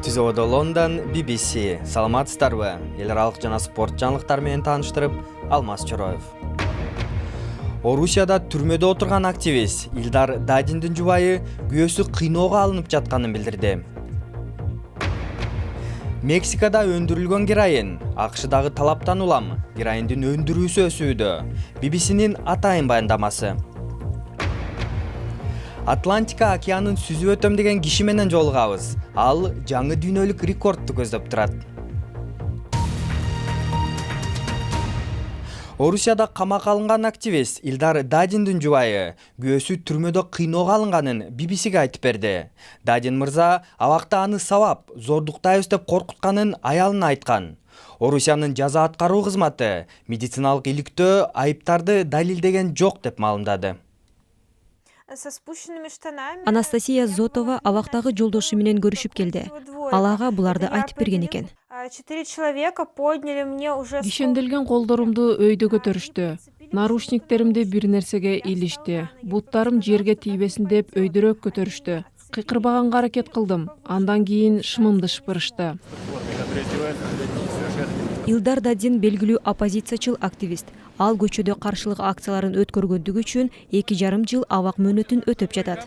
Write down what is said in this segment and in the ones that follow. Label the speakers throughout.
Speaker 1: Түзөөдө Лондон, BBC. Саламатсыздарбы? Эл аралык жана спорт жаңылыктары менен тааныштырып, Алмаз Чороев. Орусияда түрмөдө отурган активист Илдар Дадиндин жубайы күйөөсү кыйноого алынып жатканын билдирди. Мексикада өндүрүлгөн героин, АКШдагы талаптан улам героиндин өндүрүүсү өсүүдө. BBC'нин атайын баяндамасы. Атлантика океанын сүзүп өтөм деген киши менен жолугабыз. Ал жаңы дүйнөлүк рекордду көздөп турат. Орусияда камакка алынган активист Илдар Дадиндин жубайы күйөөсү түрмөдө кыйноого алынганын BBC'ге айтып берди. Дадин мырза абакта аны сабап, зордуктайбыз деп коркутканын аялына айткан. Орусиянын жаза аткаруу кызматы медициналык иликтөө айыптарды далилдеген жок деп маалымдады.
Speaker 2: Анастасия Зотова абактагы жолдошу менен көрүшүп келди. Ал ага буларды айтып берген экен.
Speaker 3: Кишенделген колдорумду өйдө көтөрүштү. Наручниктеримди бир нерсеге илишти. Буттарым жерге тийбесин деп өйдөрөөк көтөрүштү. Кыйкырбаганга аракет кылдым. Андан кийин шымымды шыпырышты.
Speaker 2: Илдар Дадин белгилүү оппозициячыл активист. Ал көчөдө каршылык акцияларын өткөргөндүгү үчүн 2,5 жыл абак мөөнөтүн өтөп жатат.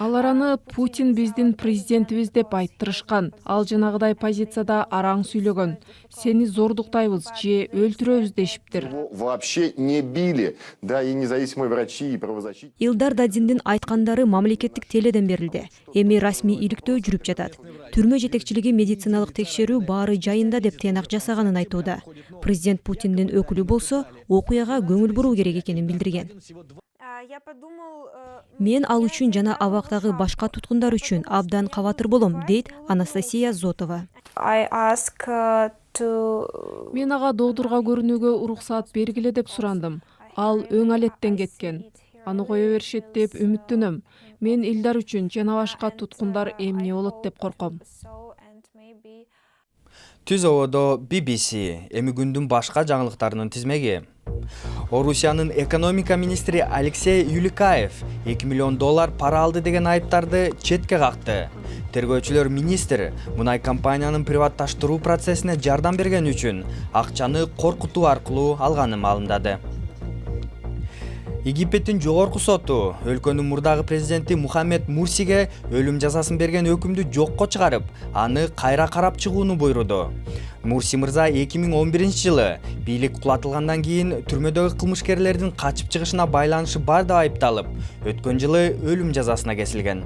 Speaker 3: Алар аны Путин биздин президентибиз деп айттырышкан. Ал жанагыдай позицияда араң сүйлөгөн. Сени зордуктайбыз же өлтүрөбүз дешиптир.
Speaker 4: Вообще не били, да и независимые врачи и правозащитники.
Speaker 2: Илдар Дадиндин айткандары мамлекеттик теледен берилди. Эми расмий иликтөө жүрүп жатат. Түрмө жетекчилиги медициналык текшерүү баары жайында деп тыянак жасаганын айтууда. Президент Путиндин өкүлү болсо окуяга көңүл буруу керек экенин билдирген. Мен ал үчүн жана абактагы башка туткундар үчүн абдан кабатыр болом, дейт Анастасия Зотова.
Speaker 3: Мен ага доодурга көрүнүүгө уруксаат бергиле деп сурандым. Ал өң алеттен кеткен. Аны кое беришет деп үмүттөнөм. Мен Илдар үчүн жана башка туткундар эмне болот деп корком.
Speaker 1: Түзөөдө BBC. Эми күндүн башка жаңылыктарынын тизмеги. Орусиянын экономика министри Алексей Юликаев $2 миллион пара алды деген айыптарды четке какты. Тергөөчүлөр министр мунай компаниянын приватташтыруу процессине жардам берген үчүн акчаны коркутуу аркылуу алганын маалымдады. Египеттин жогорку соту өлкөнүн мурдагы президенти Мухаммед Мурсиге өлүм жазасын берген өкүмдү жокко чыгарып, аны кайра карап чыгууну буйруду. Мурси мырза 2011 жылы бийлик кулатылгандан кийин түрмөдөгү кылмышкерлердин качып чыгышына байланышы бар деп айыпталып, өткөн жылы өлүм жазасына кесилген.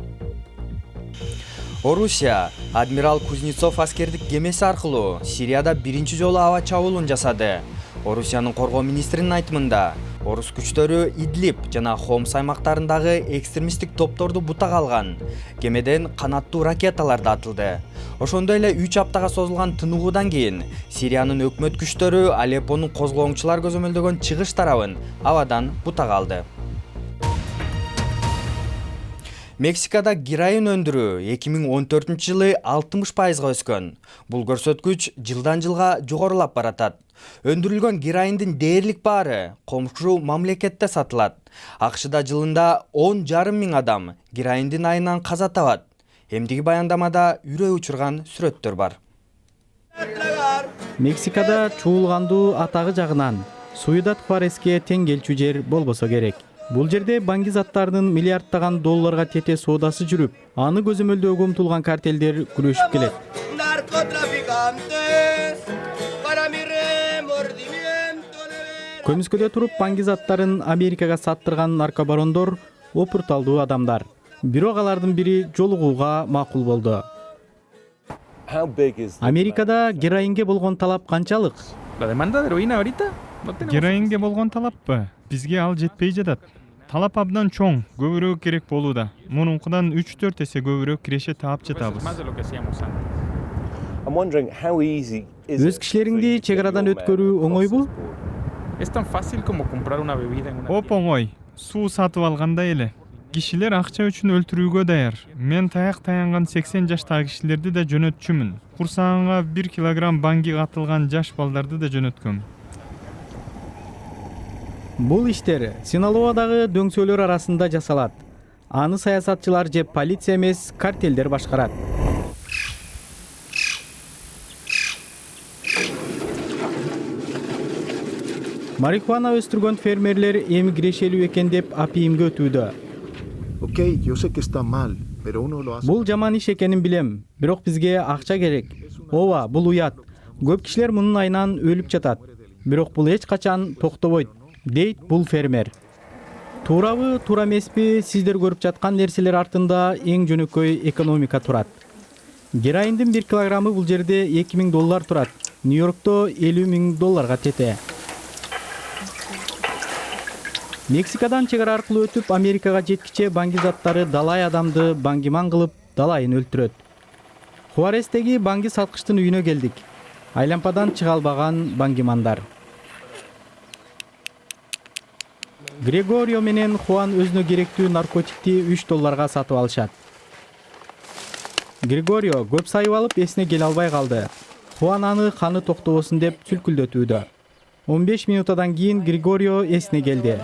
Speaker 1: Орусия адмирал Кузнецов аскердик кемеси аркылуу Сирияда биринчи жолу аба чабуулун жасады. Орусиянын коргоо министринин айтымында, орус күчтөрү Идлиб жана Хомс аймактарындагы экстремисттик топторду бутага алган. Кемеден канаттуу ракеталар да атылды. Ошондой эле 3 аптага созулган тыныгуудан кийин Сириянын өкмөт күчтөрү Алеппонун козголоңчулар көзөмөлдөгөн чыгыш тарабын абадан бутага алды. Мексикада героин өндүрүү 2014 жылы 60%га өскөн. Бул көрсөткүч жылдан жылга жогорулап баратат. Өндүрүлгөн героиндин дээрлик баары комшу мамлекетте сатылат. АКШда жылында 10,5 миң адам героиндин айынан каза табат. Эмдиги баяндамада үрөө учурган сүрөттөр бар.
Speaker 5: Мексикада чуулгандуу атагы жагынан Суидад Хуареске тең келчү жер болбосо керек. Бул жерде банги заттарынын миллиарддаган долларга тете соодасы жүрүп, аны көзөмөлдөөгө умтулган картелдер күрөшүп келет. Көмүскөдө туруп банги заттарын Америкага саттырган наркобарондор опурталдуу адамдар. Бирок алардын бири жолугууга макул болду. Америкада героинге болгон талап канчалык?
Speaker 6: Героинге болгон талаппы? Бизге ал жетпей жатат. Талап абдан чоң, көбүрөөк керек болууда. Мунункудан 3-4 эсе көбүрөөк киреше таап жатабыз.
Speaker 5: Өз кишилериңди чек арадан өткөрүү оңойбу?
Speaker 6: Оп-оңой, суу сатып алгандай эле. Кишилер акча үчүн өлтүрүүгө даяр. Мен таяк таянган 80 жаштагы кишилерди да жөнөтчүмүн. Курсагыңа 1 килограмм банги катылган жаш балдарды да жөнөткөм.
Speaker 5: Бул иштер Синалоадагы дөңсөлөр арасында жасалат. аны саясатчылар же полиция эмес, картелдер башкарат. Марихуана өстүргөн фермерлер эми кирешелүү экен деп апийимге өтүүдө.
Speaker 7: Ok, yo sé que está mal, pero uno lo hace.
Speaker 5: Бул жаман иш экенин билем, бирок бизге акча керек. Ооба, бул уят. Көп кишилер мунун айынан өлүп жатат. Бирок бул эч качан токтобойт, дейт бул фермер. Туурабы, туура эмеспи, сиздер көрүп жаткан нерселер артында эң жөнөкөй экономика турат. Героиндин 1 килограммы бул жерде $2000 турат. Нью-Йоркто $50,000 тете. Мексикадан чегара аркылуу өтүп Америкага жеткиче банги заттары далай адамды бангиман кылып, далайын өлтүрөт. Хуарестеги банги саткычтын үйүнө келдик. Айлампадан чыга албаган бангимандар. Грегорио менен Хуан өзүнө керектүү наркотикти $3 сатып алышат. Грегорио көп сайып алып эсине келе албай калды. Хуан аны каны токтобосун деп сүлкүлдөтүүдө. 15 минутадан кийин Григорио эсине келди.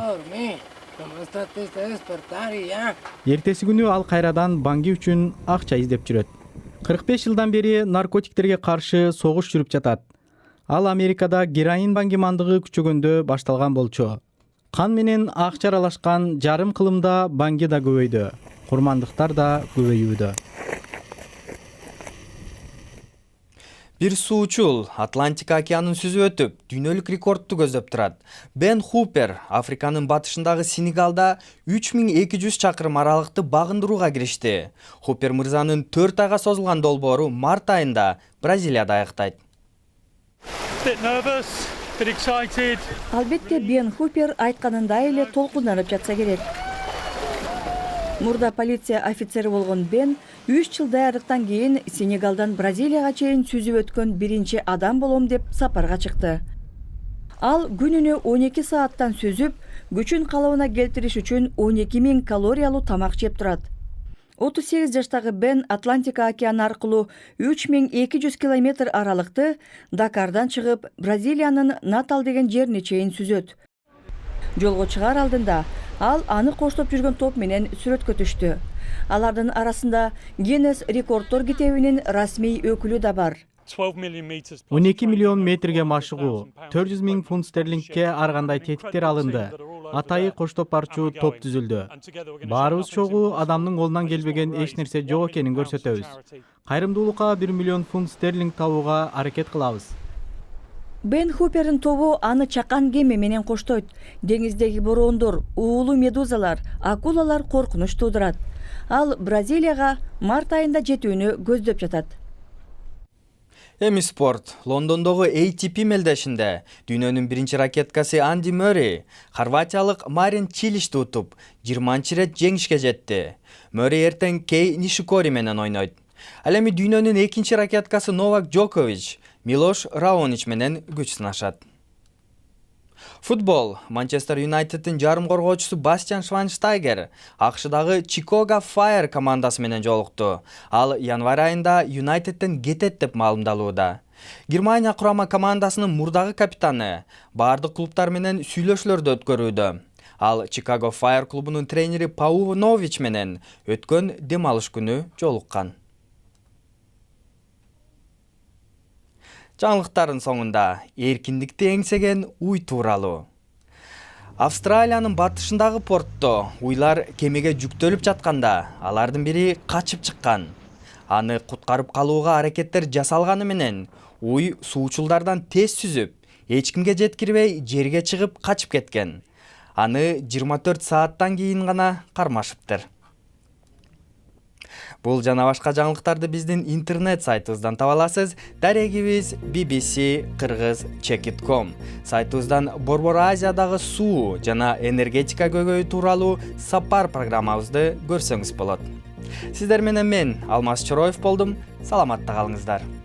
Speaker 5: Эртеси күнү ал кайрадан банги үчүн акча издеп жүрөт. 45 жылдан бери наркотиктерге каршы согуш жүрүп жатат. Ал Америкада героин бангимандыгы күчөгөндө башталган болчу. Кан менен акча аралашкан жарым кылымда банги да көбөйдү. Курмандыктар да көбөйүүдө.
Speaker 1: Бир суучул Атлантика океанын сүзүп өтүп, дүйнөлүк рекордду көздөп турат. Бен Хупер Африканын батышындагы Сенегалда 3200 чакырым аралыкты багындырууга киришти. Хупер мырзанын 4 айга созулган долбоору март айында Бразилияда аяктайт.
Speaker 8: Албетте Бен Хупер айтканындай эле толкунданып жатса керек. Мурда полиция офицери болгон Бен 3 жыл даярдыктан кийин Сенегалдан Бразилияга чейин сүзүп өткөн биринчи адам болом деп сапарга чыкты. Ал күнүнө 12 сааттан сүзүп, күчүн калыбына келтириш үчүн 12.000 калориялуу тамак жеп турат. 38 жаштагы Бен Атлантика океаны аркылуу 3200 километр аралыкты Дакардан чыгып, Бразилиянын Натал деген жерине чейин сүзөт. Жолго чыгаар алдында ал аны коштоп жүргөн топ менен сүрөткө түштү. Алардын арасында Гиннес рекордтор китебинин расмий өкүлү да бар.
Speaker 5: 12 миллион метрге машыгуу, 400 000 фунт стерлингке ар кандай тетиктер алынды. Атайы коштоп барчу топ түзүлдү. Баарыбыз чогуу адамдын колунан келбеген эч нерсе жок экенин көрсөтөбүз. Кайрымдуулукка 1 миллион фунт стерлинг табууга аракет кылабыз.
Speaker 8: Бен Хупердин тобу аны чакан кеме менен коштойт. Деңиздеги бороондор, уулуу медузалар, акулалар коркунуч туудурат. Ал Бразилияга март айында жетүүнү көздөп жатат.
Speaker 1: Эми спорт. Лондондогу ATP мелдешинде дүйнөнүн биринчи ракеткасы Анди Мөри хорватиялык Марин Чилишти утуп, 20 рет жеңишке жетти. Мөри эртең Кей Нишикори менен ойнойт. Ал эми дүйнөнүн экинчи ракеткасы Новак Джокович Милош Раонич менен күч сынашат. Футбол. Манчестер Юнайтеддин жарым коргоочусу Бастиан Швайнштайгер АКШдагы Chicago Fire командасы менен жолукту. Ал январь айында Юнайтедден кетет деп маалымдалууда. Германия курама командасынын мурдагы капитаны бардык клубтар менен сүйлөшүүлөрдү өткөрүүдө. Ал Chicago Fire клубунун тренери Паунович менен өткөн дем алыш күнү жолуккан. Жаңылыктардын соңунда эркиндикти эңсеген уй тууралуу. Австралиянын батышындагы портто уйлар кемеге жүктөлүп жатканда алардын бири качып чыккан. Аны куткарып калууга аракеттер жасалганы менен уй суучулдардан тез сүзүп, эч кимге жеткирбей жерге чыгып качып кеткен. Аны 24 сааттан кийин гана кармашыптыр. Бул жана башка жаңылыктарды биздин интернет сайтыбыздан таба аласыз. Дарегибиз bbc-kyrgyz.com. Сайтыбыздан Борбор Азиядагы суу жана энергетика көйгөйү тууралуу сапар программабызды көрсөңүз болот. Сиздер менен мен Алмаз Чороев болдум. Саламатта калыңыздар.